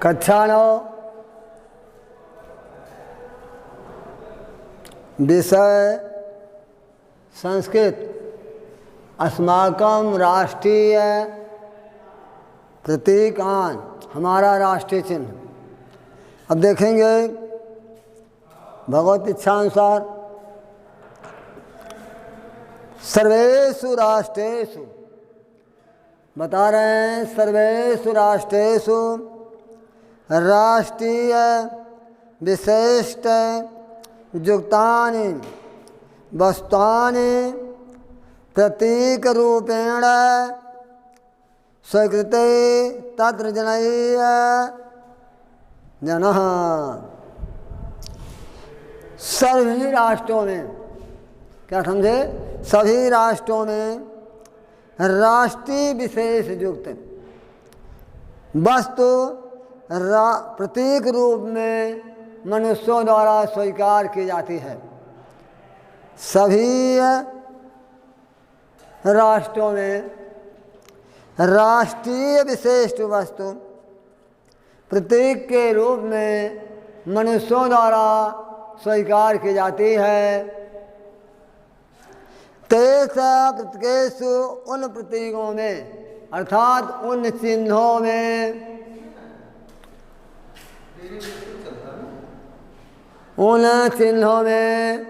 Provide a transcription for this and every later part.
कक्षा 9 विषय संस्कृत। अस्माकं राष्ट्रीय प्रतीकान, हमारा राष्ट्रीय चिन्ह। अब देखेंगे भगवत इच्छानुसार सर्वेषु राष्ट्रेषु, बता रहे हैं सर्वेषु राष्ट्रेषु राष्ट्रीय विशिष्ट युक्तानि वस्तुनि प्रतीक रूपेण स्वीकृते तत्र जनः। सभी राष्ट्रों में, क्या समझे, सभी राष्ट्रों में राष्ट्रीय विशेष युक्त वस्तु प्रतीक रूप में मनुष्यों द्वारा स्वीकार की जाती है। सभी राष्ट्रों में राष्ट्रीय विशिष्ट वस्तु प्रतीक के रूप में मनुष्यों द्वारा स्वीकार की जाती है। तेषु प्रतीकेषु, उन प्रतीकों में अर्थात उन चिन्हों में, उन चिन्हों में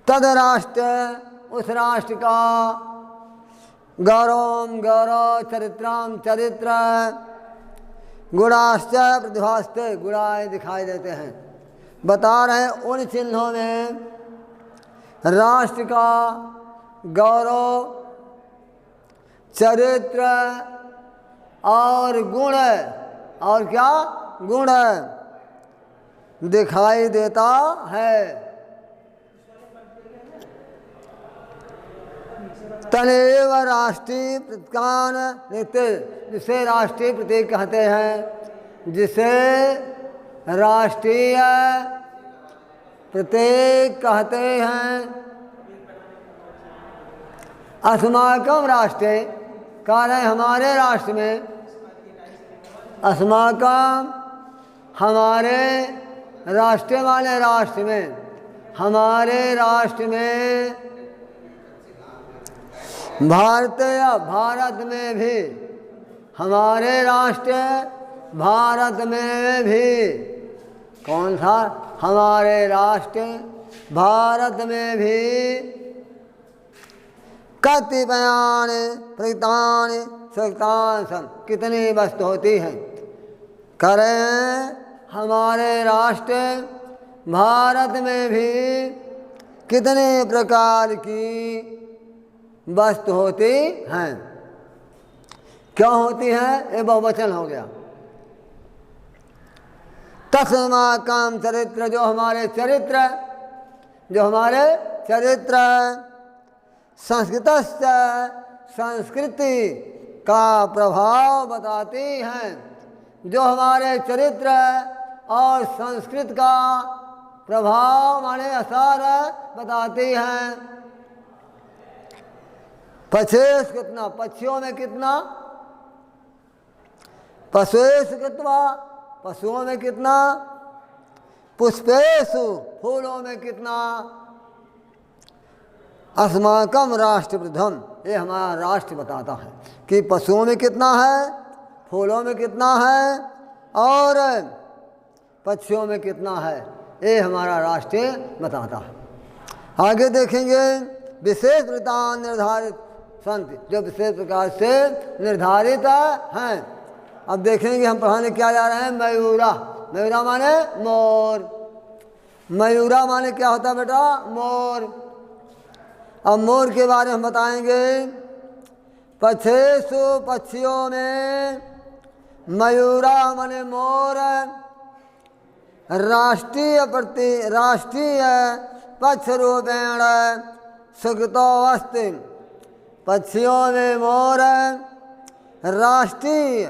तद राष्ट्र, उस राष्ट्र का गौरवम गौरव, चरित्रम चरित्र, गुणाश्च प्रतिभास्ते, गुणाएं दिखाई देते हैं। बता रहे हैं उन चिन्हों में राष्ट्र का गौरव, चरित्र और गुण, और क्या गुण दिखाई देता है। तदेव राष्ट्रीय प्रतीकान नित्य, जिसे राष्ट्रीय प्रतीक कहते हैं, जिसे राष्ट्रीय प्रतीक कहते हैं। अस्माकं राष्ट्रे, कारण हमारे राष्ट्र में, अस्माकं हमारे राष्ट्र वाले राष्ट्र में, हमारे राष्ट्र में, भारत में भी, हमारे राष्ट्र भारत में भी, कौन सा, हमारे राष्ट्र भारत में भी कतिपयानि प्रतीकानि स्वीकृतानि, कितनी वस्तु होती हैं, करें हमारे राष्ट्र भारत में भी कितने प्रकार की वस्तु होती हैं। क्यों होती हैं, ये बहुवचन हो गया। तस्माकं चरित्र, जो हमारे चरित्र, जो हमारे चरित्र, संस्कृतस्य, संस्कृति का प्रभाव बताती हैं, जो हमारे चरित्र और संस्कृत का प्रभाव माने असर बताती हैं। पक्षेश कितना, पक्षियों में कितना, पशुएश कितना, पशुओं में कितना, पुष्पेषु, फूलों में कितना। अस्माकं राष्ट्र प्रथम, ये हमारा राष्ट्र बताता है कि पशुओं में कितना है, फूलों में कितना है और पक्षियों में कितना है, ये हमारा राष्ट्र बताता है। आगे देखेंगे विशेष प्रकार निर्धारित संत, जो विशेष प्रकार से निर्धारित हैं। अब देखेंगे हम पढ़ाने क्या जा रहे हैं, मयूरा। मयूरा माने मोर। मयूरा माने क्या होता है बेटा, मोर। अब मोर के बारे में हम बताएंगे। पक्षेषु, पक्षियों में, मयूरा माने मोर, राष्ट्रीय पक्ष रूपेण स्वीकृतो अस्ति। पक्षियों में मोर राष्ट्रीय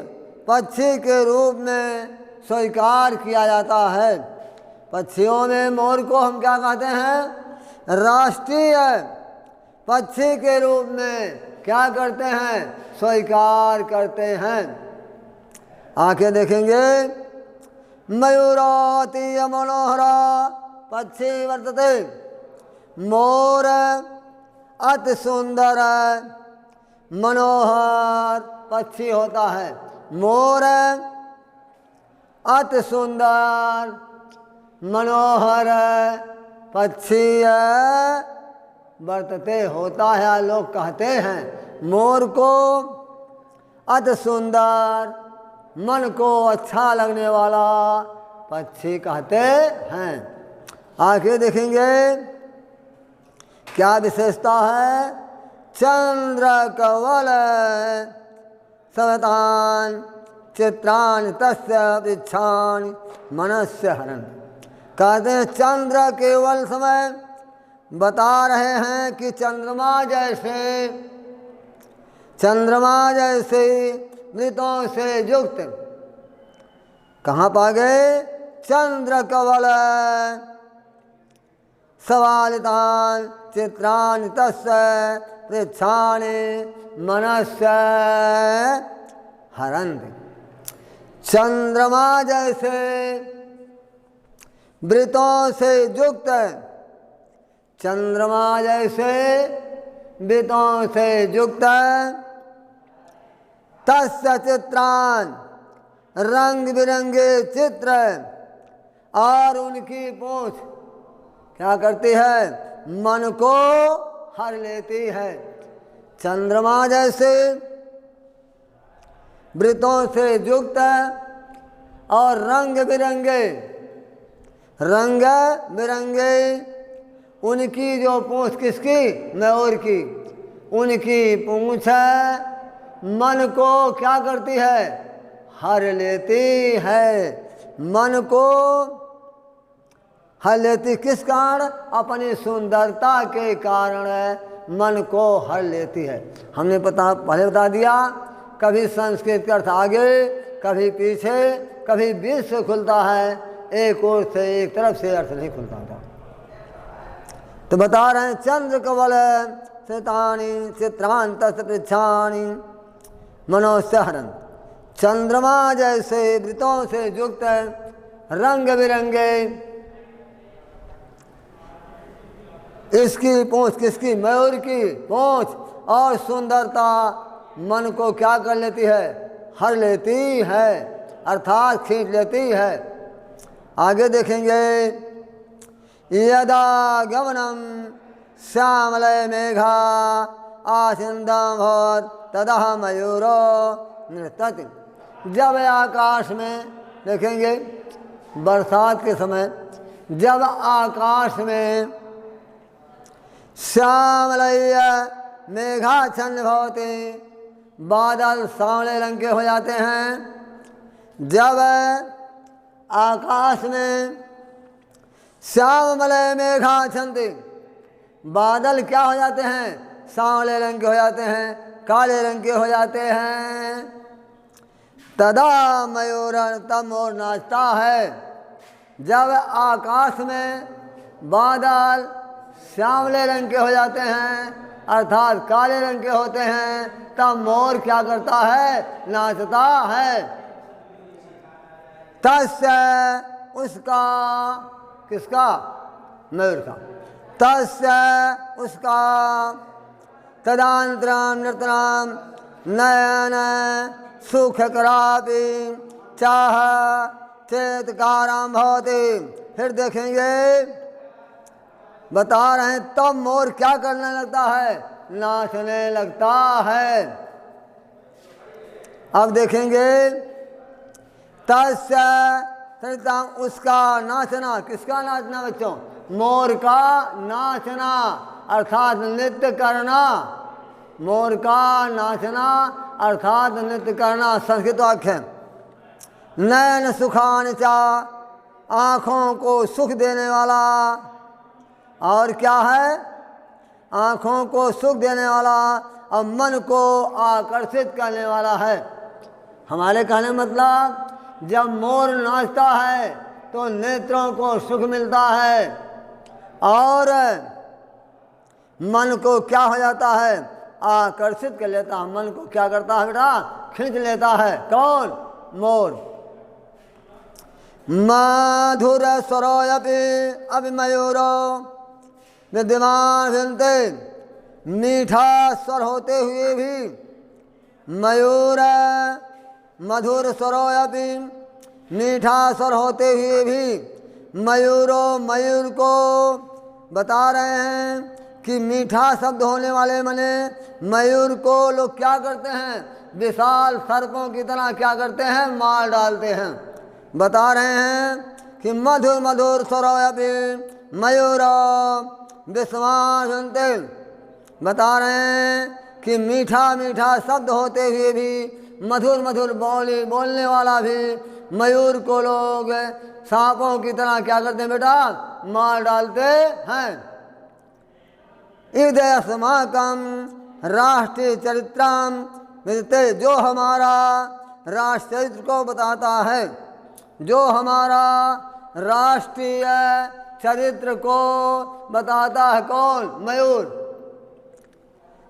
पक्षी के रूप में स्वीकार किया जाता है। पक्षियों में मोर को हम क्या कहते हैं, राष्ट्रीय पक्षी के रूप में क्या करते हैं, स्वीकार करते हैं। आंखें देखेंगे। मयूराति मनोहरा पक्षी वर्तते, मोर अति सुंदर मनोहर पक्षी होता है। मोर अति सुंदर मनोहर पक्षी वर्तते होता है। लोग कहते हैं मोर को अति सुंदर, मन को अच्छा लगने वाला पक्षी कहते हैं। आगे देखेंगे क्या विशेषता है। चंद्र कवल सवतान चित्रान तस्य वृक्षान मनस्य हरन। कहते हैं चंद्र केवल समय बता रहे हैं कि चंद्रमा जैसे मृतों से युक्त। कहाँ पा गए। चंद्र कवल सवालितान चित्रान तस्य पृच्छानि मनस्य हरन्ति। चंद्रमा जैसे वृतों से युक्त, चंद्रमा जैसे वृतों से युक्त तस्य चित्रान रंग बिरंगे चित्र और उनकी पूंछ क्या करती है, मन को हर लेती है। चंद्रमा जैसे वृतों से युक्त और रंग बिरंगे उनकी जो पूंछ, किसकी, मयूर की, उनकी पूंछ मन को क्या करती है, हर लेती है। मन को हर लेती किस कारण, अपनी सुंदरता के कारण मन को हर लेती है। हमने पहले बता दिया, कभी संस्कृत का अर्थ आगे, कभी पीछे, कभी बीच से खुलता है, एक ओर से एक तरफ से अर्थ नहीं खुलता था। तो बता रहे हैं चंद्र कवल चित्राणि चित्रांत पृच्छाणि मनोस्य हरन्। चंद्रमा जैसे वृतों से युक्त रंग बिरंगे, इसकी पूंछ, किसकी, मयूर की पूंछ और सुंदरता मन को क्या कर लेती है, हर लेती है, अर्थात खींच लेती है। आगे देखेंगे यदा गमनम श्यामलय मेघा आसिंदम भवत् तदा मयूरो नृत्यति। जब आकाश में देखेंगे बरसात के समय, जब आकाश में श्यामलय मेघाच्छन्न भवति, बादल सांवले रंग के हो जाते हैं। जब आकाश में श्यामलय मेघाच्छन्ति, बादल क्या हो जाते हैं, सांवले रंग के हो जाते हैं, काले रंग के हो जाते हैं। तदा मयूर, तब मोर नाचता है। जब आकाश में बादल श्यामले रंग के हो जाते हैं, अर्थात काले रंग के होते हैं, तब मोर क्या करता है, नाचता है। तस्य, उसका, किसका, मयूर का, तस्य उसका, तदान्तरं नृत्यं नयन सुखकरापि चाह चेतकारं भवति। फिर देखेंगे बता रहे हैं तब मोर क्या करने लगता है, नाचने लगता है। अब देखेंगे तस्य सरिताम, उसका नाचना, किसका नाचना बच्चों, मोर का नाचना, अर्थात नृत्य करना। मोर का नाचना अर्थात नृत्य करना संस्कृत वाक्य है। नयन सुखान चा, आँखों को सुख देने वाला, और क्या है, आँखों को सुख देने वाला और मन को आकर्षित करने वाला है। हमारे कहने मतलब जब मोर नाचता है तो नेत्रों को सुख मिलता है और मन को क्या हो जाता है, आकर्षित कर लेता है। मन को क्या करता है बेटा, खींच लेता है। कौन, मोर। मधुर स्वरोऽपि अभिमयूरो विद्यमान विनते, मीठा स्वर होते हुए भी मयूर, मधुर स्वरोऽपि मीठा स्वर होते हुए भी मयूरो, मयूर को बता रहे हैं कि मीठा शब्द होने वाले मने मयूर को लोग क्या करते हैं, विशाल सर्पों की तरह क्या करते हैं, मार डालते हैं। बता रहे हैं कि मधुर मधुर स्वरोऽपि मयूर विश्वास सुनते, बता रहे हैं कि मीठा मीठा शब्द होते हुए भी मधुर मधुर बोलने वाला भी मयूर को लोग सांपों की तरह क्या करते हैं बेटा, मार डालते हैं। इदयस्माकं राष्ट्रीय चरित्रम विदते, जो हमारा राष्ट्र चरित्र को बताता है, जो हमारा राष्ट्रीय चरित्र को बताता है। कौन? मयूर।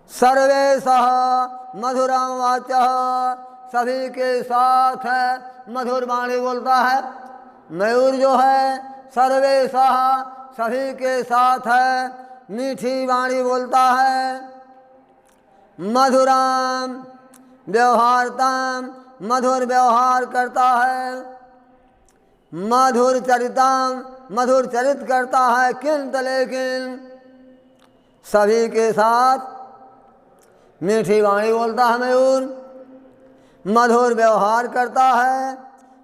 सर्वे सह मधुरम वाचः, सभी के साथ मधुर वाणी बोलता है। मयूर जो है सर्वे सह सभी के साथ मीठी वाणी बोलता है। मधुरम व्यवहारतम, मधुर व्यवहार करता है। मधुर चरितम, मधुर चरित करता है। किंतु लेकिन सभी के साथ मीठी वाणी बोलता है मयूर। मधुर व्यवहार करता है,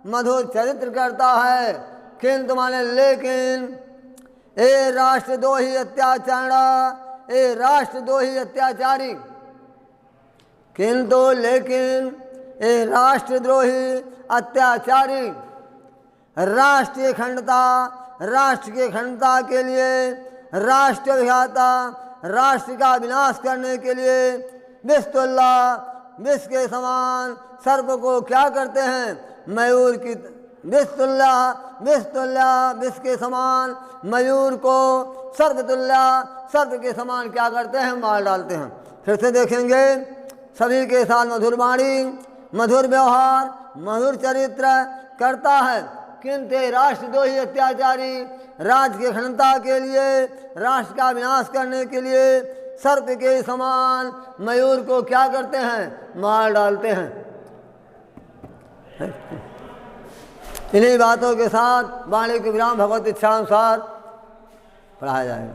मधुर चरित्र करता है। किंतु माने लेकिन, ए राष्ट्र दो ही अत्याचारा, ए राष्ट्र दो ही अत्याचारी। किंतु लेकिन, ए राष्ट्रद्रोही अत्याचारी। राष्ट्रीय अखंडता, राष्ट्र की अखंडता के लिए, राष्ट्र विघाता, राष्ट्र का विनाश करने के लिए विस्तुल्ला, विष के समान सर्प को क्या करते हैं, मयूर की विस्तुल्ला, विस्तुल्ला विष के समान मयूर को सर्पतुल्ला, सर्प के समान क्या करते हैं, मार डालते हैं। फिर से देखेंगे, सभी के साथ मधुर वाणी, मधुर व्यवहार, मधुर चरित्र करता है। किंतु राष्ट्र दो ही अत्याचारी, राज्य की अखंडता के लिए, राष्ट्र का विनाश करने के लिए सर्प के समान मयूर को क्या करते हैं, मार डालते हैं। इन्हीं बातों के साथ वाणी के विराम भगवत इच्छा अनुसार पढ़ाया जाएगा।